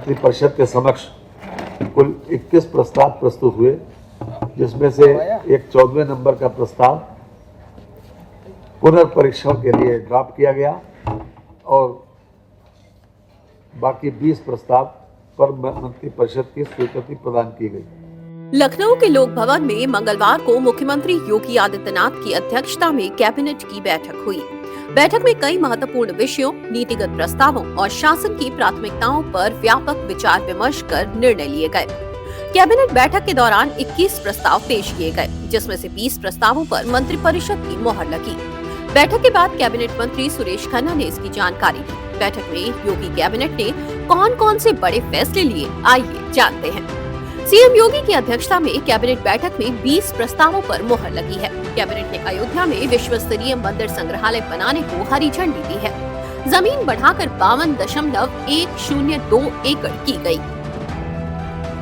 मंत्रिपरिषद के समक्ष कुल 21 प्रस्ताव प्रस्तुत हुए, जिसमें से एक 14वें नंबर का प्रस्ताव पुनर्परीक्षण के लिए ड्राफ्ट किया गया और बाकी 20 प्रस्ताव पर मंत्रिपरिषद की स्वीकृति प्रदान की गई। लखनऊ के लोक भवन में मंगलवार को मुख्यमंत्री योगी आदित्यनाथ की अध्यक्षता में कैबिनेट की बैठक हुई। बैठक में कई महत्वपूर्ण विषयों, नीतिगत प्रस्तावों और शासन की प्राथमिकताओं पर व्यापक विचार विमर्श कर निर्णय लिए गए। कैबिनेट बैठक के दौरान 21 प्रस्ताव पेश किए गए, जिसमें से 20 प्रस्तावों पर मंत्रिपरिषद की मोहर लगी। बैठक के बाद कैबिनेट मंत्री सुरेश खन्ना ने इसकी जानकारी दी। बैठक में योगी कैबिनेट ने कौन-कौन से बड़े फैसले लिए, आइए जानते हैं। सीएम योगी की अध्यक्षता में कैबिनेट बैठक में 20 प्रस्तावों पर मोहर लगी है। कैबिनेट ने अयोध्या में विश्व स्तरीय मंदिर संग्रहालय बनाने को हरी झंडी दी है। जमीन बढ़ाकर 52.102 एकड़ की गई।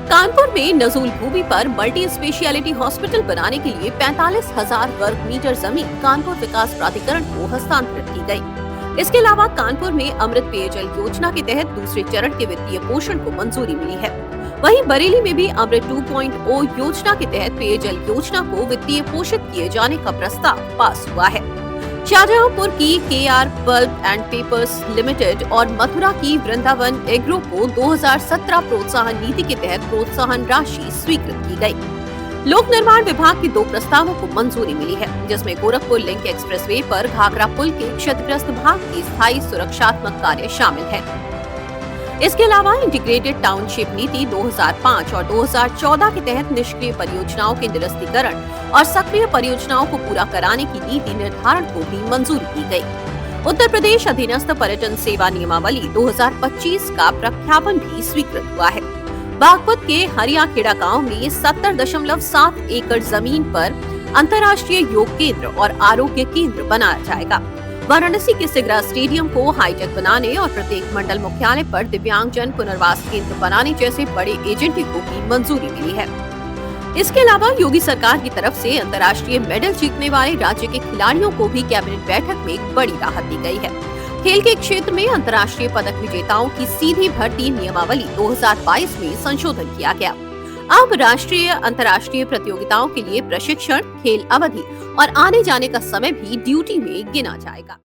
कानपुर में नजूल भूमि पर मल्टी स्पेशियलिटी हॉस्पिटल बनाने के लिए 45,000 वर्ग मीटर जमीन कानपुर विकास प्राधिकरण को हस्तांतरित की गई। इसके अलावा कानपुर में अमृत पेयजल योजना के तहत दूसरे चरण के वित्तीय पोषण को मंजूरी मिली है। वहीं बरेली में भी अमृत 2.0 योजना के तहत पेयजल योजना को वित्तीय पोषित किए जाने का प्रस्ताव पास हुआ है। शाहजहांपुर की KR pulp and papers limited और मथुरा की वृंदावन एग्रो को 2017 प्रोत्साहन नीति के तहत प्रोत्साहन राशि स्वीकृत की गई। लोक निर्माण विभाग के 2 प्रस्तावों को मंजूरी मिली है, जिसमें गोरखपुर लिंक एक्सप्रेसवे पर घाघरा पुल के क्षतिग्रस्त भाग की स्थायी सुरक्षात्मक कार्य शामिल है। इसके अलावा इंटीग्रेटेड टाउनशिप नीति 2005 और 2014 के तहत निष्क्रिय परियोजनाओं के निरस्तीकरण और सक्रिय परियोजनाओं को पूरा कराने की नीति निर्धारण को भी मंजूरी की गई। उत्तर प्रदेश अधीनस्थ पर्यटन सेवा नियमावली 2025 का प्रख्यापन भी स्वीकृत हुआ है। बागपत के हरियाखेड़ा गांव में 70.7 एकड़ जमीन पर अंतर्राष्ट्रीय योग केंद्र और आरोग्य केंद्र बनाया जाएगा। वाराणसी के सिगरा स्टेडियम को हाईटेक बनाने और प्रत्येक मंडल मुख्यालय पर दिव्यांगजन पुनर्वास केंद्र बनाने जैसे बड़े एजेंडे को भी मंजूरी मिली है। इसके अलावा योगी सरकार की तरफ से अंतर्राष्ट्रीय मेडल जीतने वाले राज्य के खिलाड़ियों को भी कैबिनेट बैठक में एक बड़ी राहत दी गई है। खेल के क्षेत्र में अंतर्राष्ट्रीय पदक विजेताओं की सीधी भर्ती नियमावली 2022 में संशोधन किया गया। अब राष्ट्रीय अंतर्राष्ट्रीय प्रतियोगिताओं के लिए प्रशिक्षण, खेल अवधि और आने जाने का समय भी ड्यूटी में गिना जाएगा।